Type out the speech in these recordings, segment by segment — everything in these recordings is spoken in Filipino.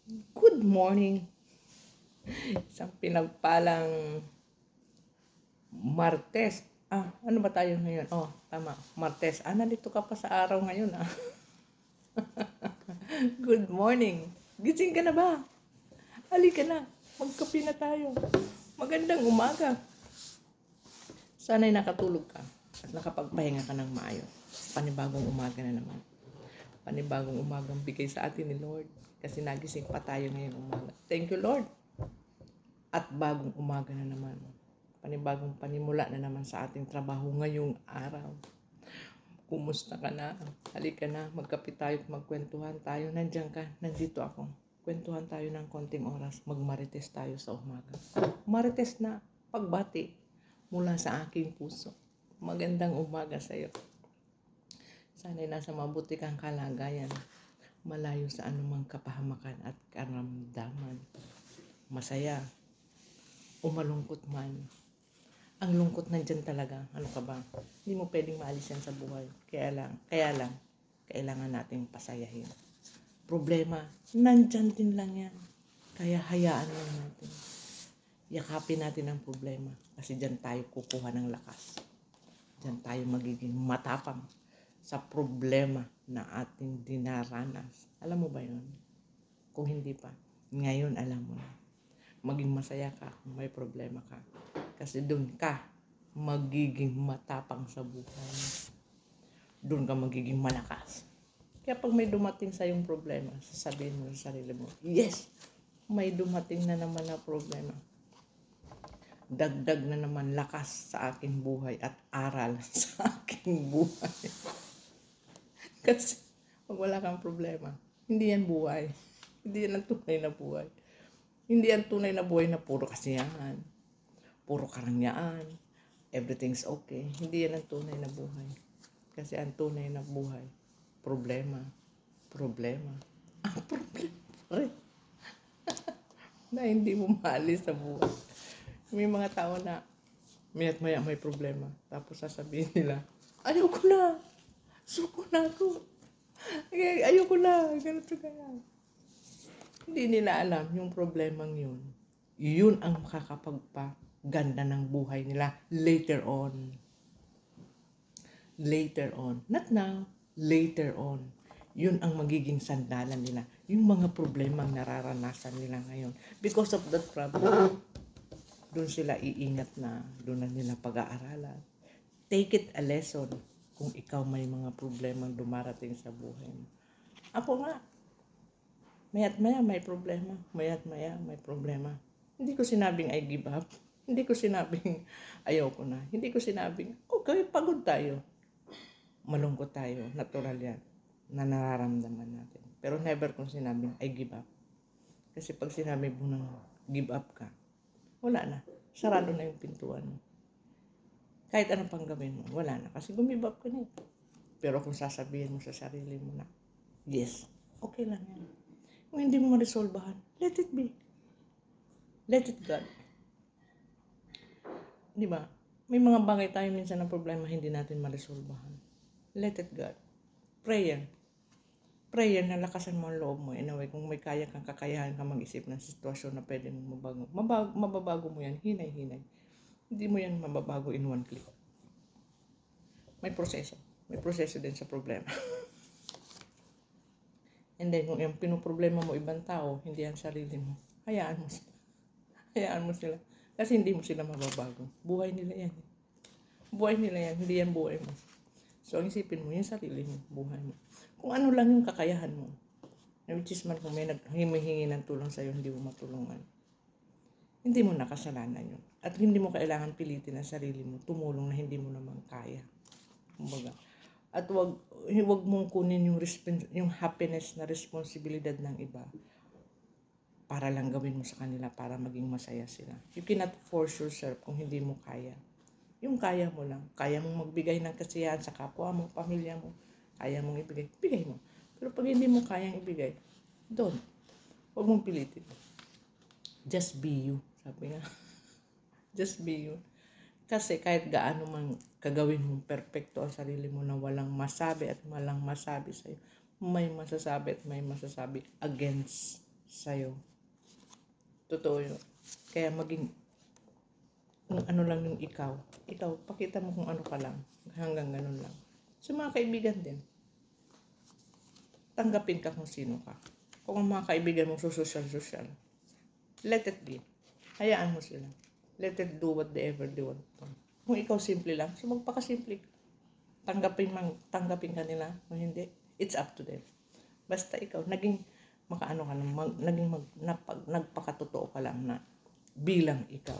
Good morning. Isang pinagpalang Martes. Ano ba tayo ngayon? Oh, tama. Martes. Nandito ka pa sa araw ngayon ah. Good morning. Gising ka na ba? Halika na. Magkape na tayo. Magandang umaga. Sana'y nakatulog ka at nakapagpahinga ka ng maayos. Panibagong umaga na naman. Panibagong umagang bigay sa atin ni Lord. Kasi nagising pa tayo ngayong umaga. Thank you, Lord. At bagong umaga na naman. Panibagong panimula na naman sa ating trabaho ngayong araw. Kumusta ka na? Halika na, magkape tayo at magkwentuhan tayo. Nandiyan ka, nandito ako. Kwentuhan tayo ng konting oras, magmarites tayo sa umaga. Marites na pagbati mula sa aking puso. Magandang umaga sa iyo. Sana'y nasa mabuti kang kalagayan, malayo sa anumang kapahamakan at karamdaman. Masaya, o malungkot man. Ang lungkot nandyan talaga. Ano ka ba? Hindi mo pwedeng maalis yan sa buhay. Kaya lang, kailangan nating pasayahin. Problema, nandyan din lang yan. Kaya hayaan lang natin. Yakapin natin ang problema. Kasi dyan tayo kukuha ng lakas. Dyan tayo magiging matapang sa problema na ating dinaranas. Alam mo ba yun? Kung hindi pa, ngayon alam mo na. Maging masaya ka kung may problema ka. Kasi doon ka magiging matapang sa buhay. Doon ka magiging malakas. Kaya pag may dumating sa yung problema, sasabihin mo sa sarili mo, yes, may dumating na naman na problema. Dagdag na naman lakas sa aking buhay at aral sa aking buhay. Kasi pag wala kang problema, hindi yan buhay. Hindi yan ang tunay na buhay. Hindi yan tunay na buhay na puro kasiyahan, puro karangyaan, everything's okay. Hindi yan ang tunay na buhay. Kasi ang tunay na buhay, problema. Ang problema rin na hindi mo maalis sa buhay. May mga tao na mayat maya may problema. Tapos sasabihin nila, ayoko na. Suko na ako. Ayoko na. Ganito kaya. Hindi nila alam yung problemang yun. Yun ang makakapagpaganda ng buhay nila later on. Later on. Not now. Later on. Yun ang magiging sandalan nila. Yung mga problemang nararanasan nila ngayon. Because of that problem, doon sila iingat na. Doon na nila pag-aaralan. Take it a lesson kung ikaw may mga problemang dumarating sa buhay mo. Ako nga, mayat maya may problema. Mayat maya may problema. Hindi ko sinabing I give up. Hindi ko sinabing ayoko na. Hindi ko sinabing, okay, pagod tayo. Malungkot tayo. Natural yan. Na nararamdaman natin. Pero never kong sinabing I give up. Kasi pag sinabi mo nang give up ka, wala na. Sarado na yung pintuan mo. Kahit anong pang gawin mo, wala na. Kasi gumibab ka na. Pero kung sasabihin mo sa sarili mo na, yes, okay lang yan. Kung hindi mo ma-resolbahan, let it be. Let it God. Di ba? May mga bagay tayo minsan ng problema hindi natin ma-resolbahan. Let it God. Prayer. Prayer na lakasan mo ang loob mo. In a way, kung may kaya kang kakayahan ka mag-isip ng sitwasyon na pwede mong mabago. Mababago mo yan, hinay-hinay. Hindi mo yan mababago in one click. May proseso. May proseso din sa problema. And then, kung yung pinoproblema mo ibang tao, hindi yan sarili mo, hayaan mo sila. Hayaan mo sila. Kasi hindi mo sila mababago. Buhay nila yan. Buhay nila yan. Hindi yan buhay mo. So, ang isipin mo, yung sarili mo, buhay mo. Kung ano lang yung kakayahan mo. Which is man kung may naghihingi ng tulong sa'yo, hindi mo matulungan. Hindi mo nakasalanan yun. At hindi mo kailangan pilitin ang sarili mo, tumulong na hindi mo naman kaya. Kumbaga. At wag mong kunin yung happiness na responsibilidad ng iba para lang gawin mo sa kanila para maging masaya sila. You cannot force yourself kung hindi mo kaya. Yung kaya mo lang. Kaya mong magbigay ng kasiyahan sa kapwa mo, pamilya mo. Kaya mong ibigay. Bigay mo. Pero pag hindi mo kayang ibigay, don't. Huwag mong pilitin. Just be you. Sabi nga. Just be you. Kasi kahit gaano man kagawin mong perfecto ang sarili mo na walang masabi at walang masabi sa'yo, may masasabi at may masasabi against sa'yo. Totoo yun. Kaya maging kung ano lang yung ikaw. Ikaw, pakita mo kung ano ka lang. Hanggang ganun lang. So mga kaibigan din, tanggapin ka kung sino ka. Kung ang mga kaibigan mo susosyal, let it be. Hayaan mo sila. Let it do whatever they want. Kung ikaw simple lang, so magpakasimple ka. Tanggapin ka nila o hindi, it's up to them. Basta ikaw, naging makaano ka na, nagpakatotoo ka lang na bilang ikaw.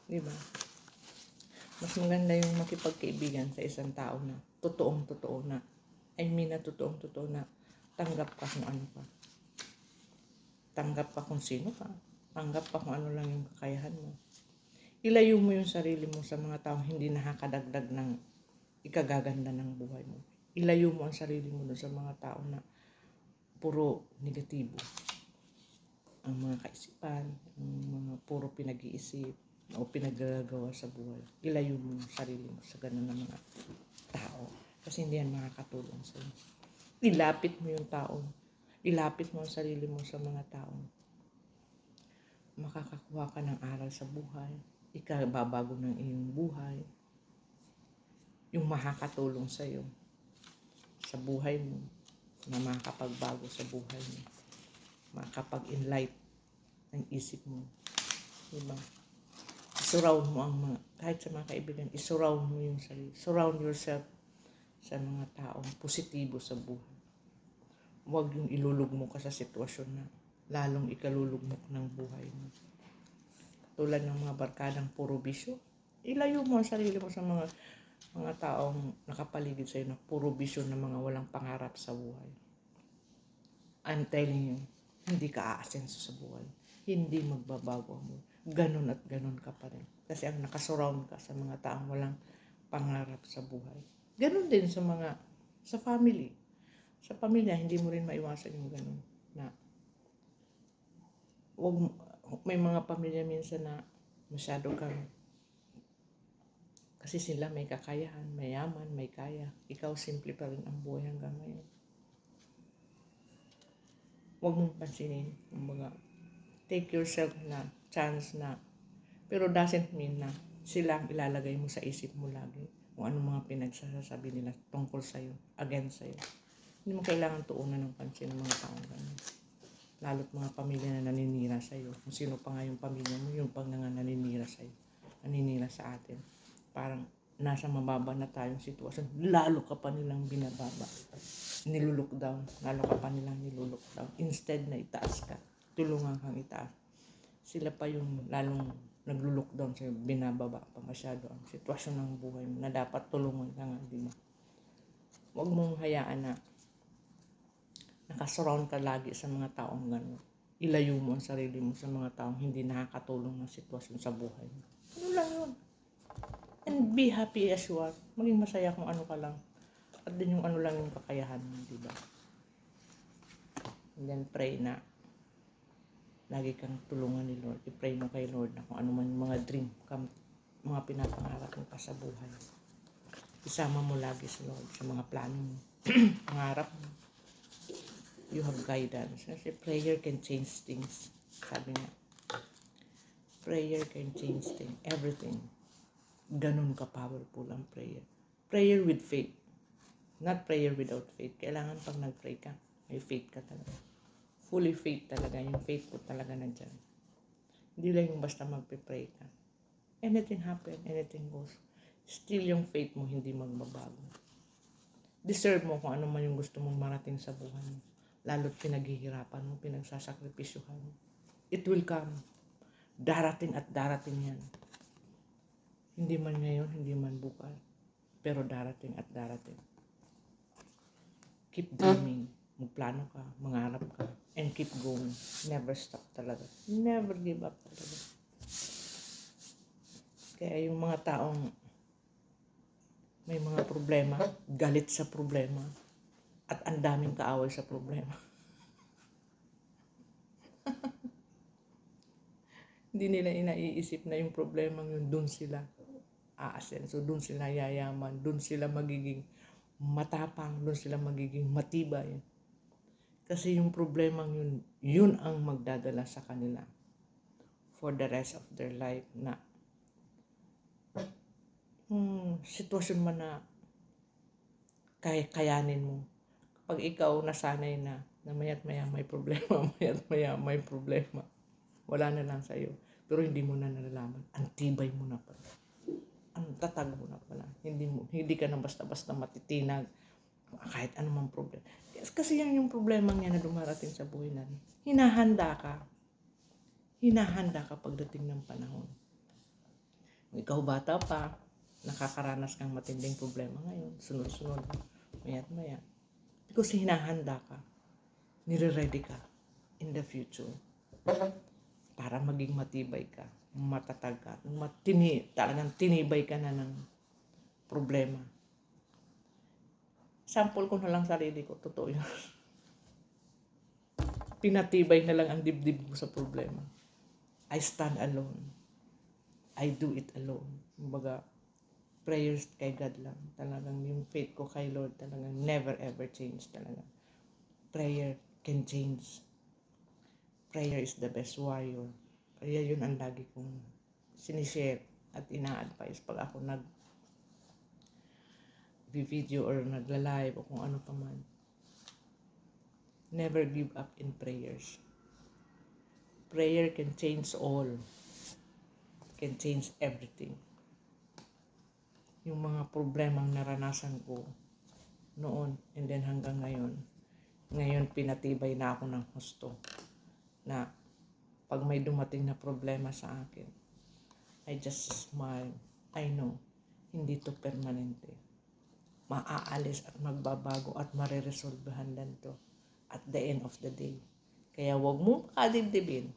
Diba? Mas maganda yung makipagkaibigan sa isang tao na totoong-totoo na, totoong-totoo na tanggap ka kung ano ka. Tanggap ka kung sino ka. Tanggap ka kung ano lang yung kakayahan mo. Ilayo mo yung sarili mo sa mga taong hindi nakakadagdag ng ikagaganda ng buhay mo. Ilayo mo ang sarili mo sa mga tao na puro negatibo. Ang mga kaisipan, ang mga puro pinag-iisip o pinaggagawa sa buhay. Ilayo mo yung sarili mo sa ganun ng mga tao. Kasi hindi yan makakatulong sa'yo. Ilapit mo yung tao. Ilapit mo ang sarili mo sa mga tao. Makakakuha ka ng aral sa buhay. Ikababago ng iyong buhay. Yung makakatulong sa'yo sa buhay mo. Na makakapagbago sa buhay mo. Makakapag-enlight ng isip mo. Diba? Surround mo ang mga, kahit sa mga kaibigan, isurround mo yung sarili. Surround yourself sa mga taong positibo sa buhay. Huwag yung ilulugmok ka sa sitwasyon na lalong ikalulugmok ng buhay mo. Tulad ng mga barkadang puro bisyo, ilayo mo ang sarili mo sa mga taong nakapaligid sa'yo na puro bisyo na mga walang pangarap sa buhay. I'm telling you, hindi ka aasenso sa buhay. Hindi magbabago mo. Ganon at ganon ka pa rin. Kasi ang nakasurround ka sa mga taong walang pangarap sa buhay. Ganon din sa family. Sa pamilya, hindi mo rin maiwasan yung ganon. Na, may mga pamilya minsan na masyado kang, kasi sila may kakayahan, may yaman, may kaya. Ikaw simple pa rin ang buhay hanggang ngayon. Huwag mong pansinin. Take yourself na chance na. Pero doesn't mean na sila ang ilalagay mo sa isip mo lagi. Kung anong mga pinagsasabi nila tungkol sa'yo, against sa'yo. Hindi mo kailangan tuunan ng pansin ng mga taong ganun. Lalo't mga pamilya na naninira sa'yo. Kung sino pa nga yung pamilya mo, yung pang nga naninira sa'yo. Naninira sa atin. Parang nasa mababa na tayong sitwasyon. Lalo ka pa nilang binababa. Nilulok down. Lalo ka pa nilang nilulok down. Instead na itaas ka. Tulungan kang itaas. Sila pa yung lalong naglulok down sa'yo. Binababa pa masyado ang sitwasyon ng buhay mo na dapat tulungan ka nga, di ba? Huwag mong hayaan na nakasurround ka lagi sa mga taong gano'n. Ilayo mo ang sarili mo sa mga taong hindi nakakatulong ng sitwasyon sa buhay mo. Ano lang yun? And be happy as you are. Maging masaya kung ano ka lang. At din yung ano lang yung kakayahan mo, diba? And then pray na lagi kang tulungan ni Lord. I-pray mo kay Lord na kung ano man yung mga dream, mga pinapangarap mo pa sa buhay. Isama mo lagi si Lord sa mga plano mo. Pangarap mo. You have guidance. Kasi prayer can change things. Sabi nga. Prayer can change things. Everything. Ganun ka-powerful ang prayer. Prayer with faith. Not prayer without faith. Kailangan pag nag-pray ka, may faith ka talaga. Fully faith talaga. Yung faith ko talaga nandyan. Hindi lang yung basta magpe-pray ka. Anything happen, anything goes. Still yung faith mo hindi magbabago. Deserve mo kung ano man yung gusto mong marating sa buhay mo. Lalo't pinaghihirapan mo, pinagsasakripisyuhan mo. It will come. Darating at darating yan. Hindi man ngayon, hindi man bukas. Pero darating at darating. Keep dreaming. Magplano ka, mangarap ka, and keep going. Never stop talaga. Never give up talaga. Kaya yung mga taong may mga problema, galit sa problema, at ang daming kaaway sa problema. Hindi nila inaiisip na yung problema yun, dun sila aasenso, dun sila yayaman, dun sila magiging matapang, dun sila magiging matibay. Kasi yung problema yun, yun ang magdadala sa kanila for the rest of their life na sitwasyon man na kayanin mo. Kapag ikaw nasanay na maya't maya may problema, maya't maya may problema, wala na lang sa'yo. Pero hindi mo na nalalaman. Ang tibay mo na pala. Ang tatag mo na pala. Hindi ka na basta-basta matitinag kahit anumang problema. Kasi yan yung problema niya na dumarating sa buhay natin. Hinahanda ka. Hinahanda ka pagdating ng panahon. Kung ikaw bata pa, nakakaranas kang matinding problema ngayon, sunod-sunod, maya't maya. Because hinahanda ka, nire-ready ka in the future para maging matibay ka, matatag ka, talagang tinibay ka na ng problema. Sample ko na lang sarili ko, totoo yun. Pinatibay na lang ang dibdib ko sa problema. I stand alone. I do it alone. Kumbaga, prayers kay God lang. Talagang yung faith ko kay Lord talagang never ever change talaga. Prayer can change. Prayer is the best warrior. Kaya yun ang lagi kong sinishare at ina-advise pag ako nag-video or nagla-live o kung ano pa man. Never give up in prayers. Prayer can change all. Can change everything. Yung mga problemang naranasan ko noon and then hanggang ngayon pinatibay na ako ng husto na pag may dumating na problema sa akin, I just smile. I know, hindi to permanente. Maaalis at magbabago at mariresolbahan lang to at the end of the day. Kaya wag mo makadibdibin.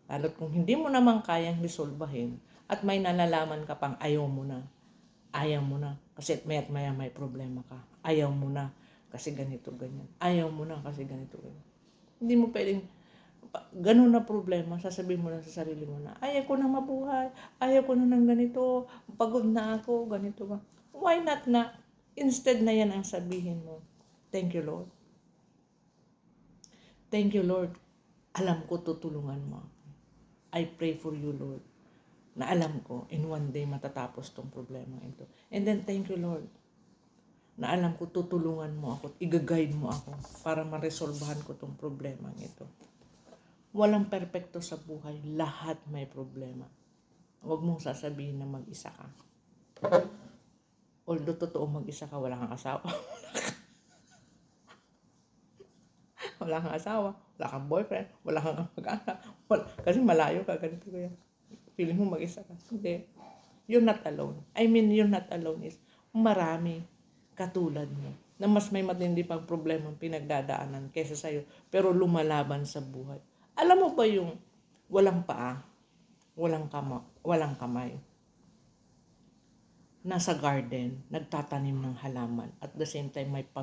Lalo't kung hindi mo naman kayang resolbahin at may nalalaman ka pang ayaw mo na. Ayaw mo na kasi maya't maya may problema ka. Ayaw mo na kasi ganito, ganyan. Ayaw mo na kasi ganito, ganyan. Hindi mo pwedeng ganun na problema, sasabihin mo na sa sarili mo na ayaw ko na mabuhay, ayaw ko na ng ganito, pagod na ako, ganito ba. Why not na? Instead na yan ang sabihin mo. Thank you, Lord. Thank you, Lord. Alam ko tutulungan mo ako. I pray for you, Lord. Na alam ko, in one day matatapos tong problema ito. And then, thank you, Lord. Na alam ko tutulungan mo ako at i-guide mo ako para maresolbahan ko tong problema ito. Walang perpekto sa buhay. Lahat may problema. Huwag mong sasabihin na mag-isa ka. Although totoo mag-isa ka, wala kang asawa. Wala kang asawa, wala kang boyfriend, wala kang mag-anak. Kasi malayo ka, ganito ko yan. Feeling mo mag-isa ka. Hindi. You're not alone. I mean, you're not alone is marami katulad mo na mas may matindi pang problemang pinagdadaanan kaysa sa'yo pero lumalaban sa buhay. Alam mo ba yung walang paa, walang kamay, nasa garden, nagtatanim ng halaman at the same time may pamilya.